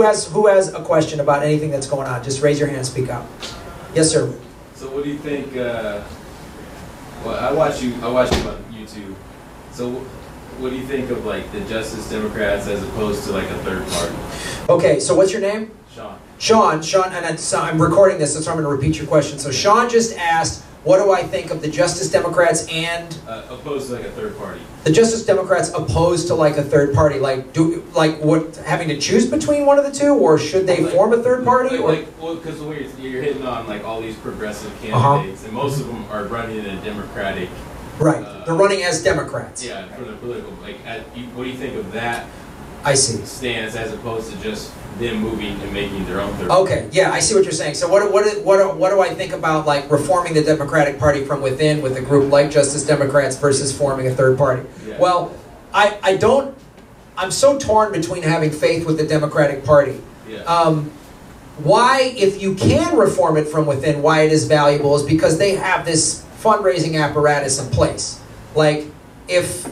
who has a question about anything that's going on? Just raise your hand, speak up. Yes, sir. So what do you think? Well, I watch you on YouTube. So what do you think of like the Justice Democrats as opposed to like a third party? Okay, so what's your name? Sean, and I'm recording this, so I'm going to repeat your question. So Sean just asked, what do I think of the Justice Democrats and opposed to like a third party? The Justice Democrats opposed to like a third party, having to choose between one of the two, or should they form a third party? Well, because you're hitting on like all these progressive candidates, and most of them are running in a Democratic. Right, they're running as Democrats. Yeah, for the political. What do you think of that? I see. Stance as opposed to just them moving and making their own third. Okay, yeah, I see what you're saying. So what do I think about like reforming the Democratic Party from within with a group like Justice Democrats versus forming a third party? Yeah. Well, I'm so torn between having faith with the Democratic Party. Yeah. Why, if you can reform it from within, why it is valuable is because they have this fundraising apparatus in place. Like, if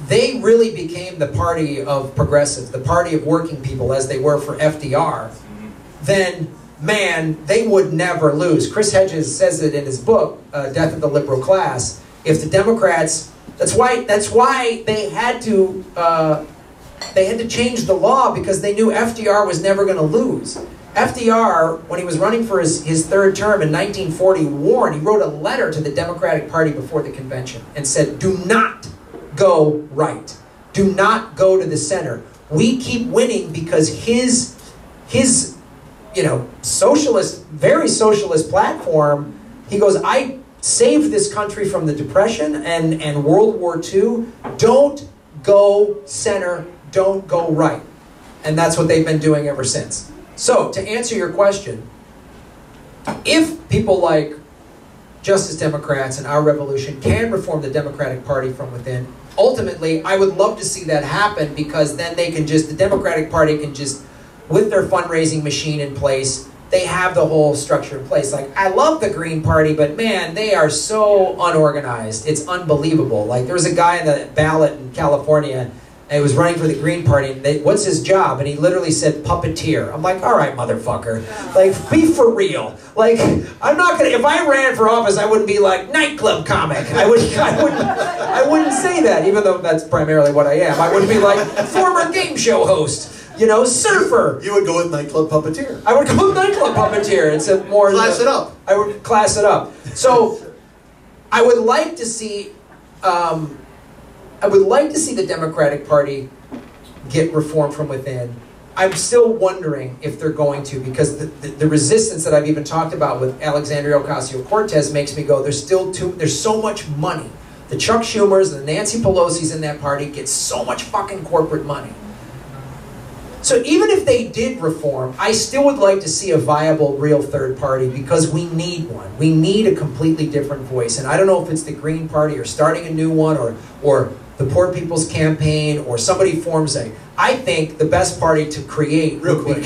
they really became the party of progressives, the party of working people as they were for FDR, then, man, they would never lose. Chris Hedges says it in his book, Death of the Liberal Class. If the Democrats, that's why they had to change the law, because they knew FDR was never going to lose. FDR, when he was running for his third term in 1940, warned, he wrote a letter to the Democratic Party before the convention and said, do not go right. Do not go to the center. We keep winning because his socialist, very socialist platform, he goes, I saved this country from the Depression and World War II. Don't go center, don't go right. And that's what they've been doing ever since. So, to answer your question, if people like Justice Democrats and our revolution can reform the Democratic Party from within, ultimately, I would love to see that happen, because then the Democratic Party can just, with their fundraising machine in place, they have the whole structure in place. Like, I love the Green Party, but man, they are so unorganized. It's unbelievable. Like, there was a guy in the ballot in California, and he was running for the Green Party, and what's his job? And he literally said puppeteer. I'm like, all right, motherfucker. Like, be for real. Like, I'm not gonna, if I ran for office, I wouldn't be like, nightclub comic. I wouldn't say that, even though that's primarily what I am. I wouldn't be like, former game show host. Surfer. You would go with nightclub puppeteer. I would go with nightclub puppeteer. It's a more... Class it up. I would class it up. So, I would like to see... I would like to see the Democratic Party get reformed from within. I'm still wondering if they're going to, because the resistance that I've even talked about with Alexandria Ocasio-Cortez makes me go, there's so much money. The Chuck Schumers and the Nancy Pelosi's in that party get so much fucking corporate money. So even if they did reform, I still would like to see a viable, real third party, because we need one. We need a completely different voice. And I don't know if it's the Green Party or starting a new one or the Poor People's Campaign, or somebody forms I think the best party to create... Real quick,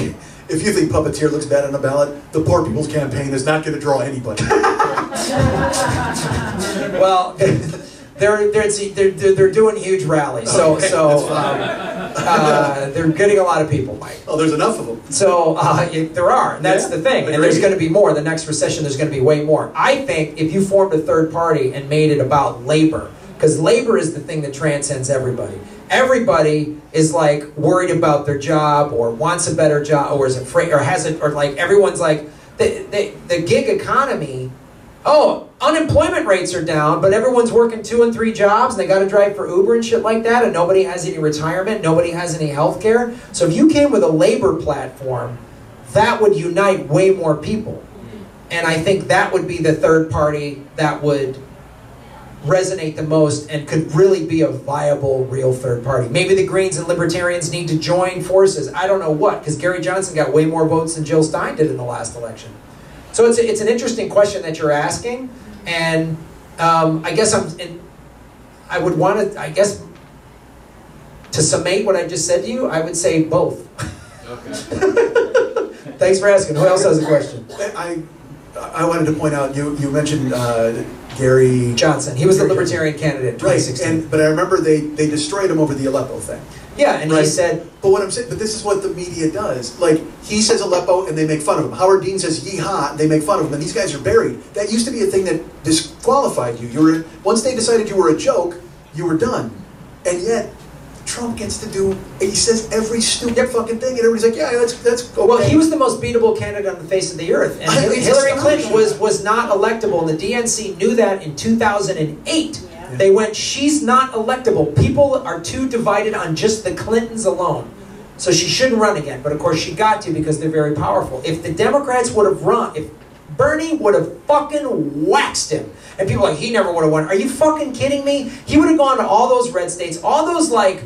if you think puppeteer looks bad on the ballot, the Poor People's Campaign is not going to draw anybody. Well, they're doing huge rallies, so they're getting a lot of people, Mike. Oh, there's enough of them. So there are, and that's the thing. And there's going to be more. The next recession, there's going to be way more. I think if you formed a third party and made it about labor, because labor is the thing that transcends everybody. Everybody is like worried about their job, or wants a better job, or is afraid, or has it, or like everyone's like the gig economy. Oh, unemployment rates are down, but everyone's working 2 and 3 jobs, and they got to drive for Uber and shit like that, and nobody has any retirement, nobody has any health care. So if you came with a labor platform, that would unite way more people. And I think that would be the third party that would resonate the most and could really be a viable, real third party. Maybe the Greens and Libertarians need to join forces. I don't know what, because Gary Johnson got way more votes than Jill Stein did in the last election. So it's an interesting question that you're asking, and I guess I would want to, to summate what I just said to you, I would say both. Okay. Thanks for asking. Who else has a question? I wanted to point out, you mentioned Gary Johnson. He was the Libertarian candidate in 2016. Right, but I remember they destroyed him over the Aleppo thing. Yeah, and he said... But what I'm saying, but this is what the media does. Like, he says Aleppo and they make fun of him. Howard Dean says Yeehaw and they make fun of him, and these guys are buried. That used to be a thing that disqualified you. Once they decided you were a joke, you were done. And yet, Trump gets to do, he says every stupid fucking thing, and everybody's like, yeah, that's okay. Well, he was the most beatable candidate on the face of the earth. And Hillary Clinton was not electable, and the DNC knew that in 2008. Yeah. They went, she's not electable. People are too divided on just the Clintons alone. So she shouldn't run again. But of course she got to because they're very powerful. If the Democrats would have run, if Bernie would have fucking waxed him, and people are like, he never would have won. Are you fucking kidding me? He would have gone to all those red states, all those, like,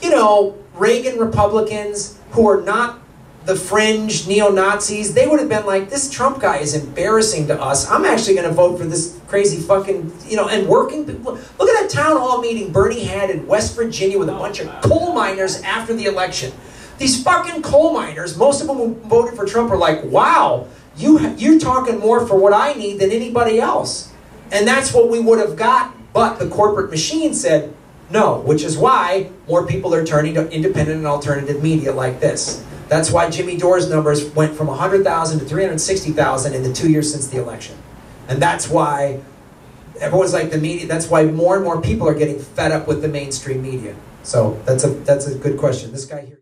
you know, Reagan Republicans who are not the fringe neo-Nazis. They would have been like, this Trump guy is embarrassing to us. I'm actually going to vote for this crazy fucking, you know, and working people. Look at that town hall meeting Bernie had in West Virginia with a bunch of coal miners after the election. These fucking coal miners, most of them who voted for Trump, are like, wow, you're talking more for what I need than anybody else. And that's what we would have got. But the corporate machine said no, which is why more people are turning to independent and alternative media like this. That's why Jimmy Dore's numbers went from 100,000 to 360,000 in the 2 years since the election. And that's why everyone's like the media, that's why more and more people are getting fed up with the mainstream media. So that's a good question. This guy here.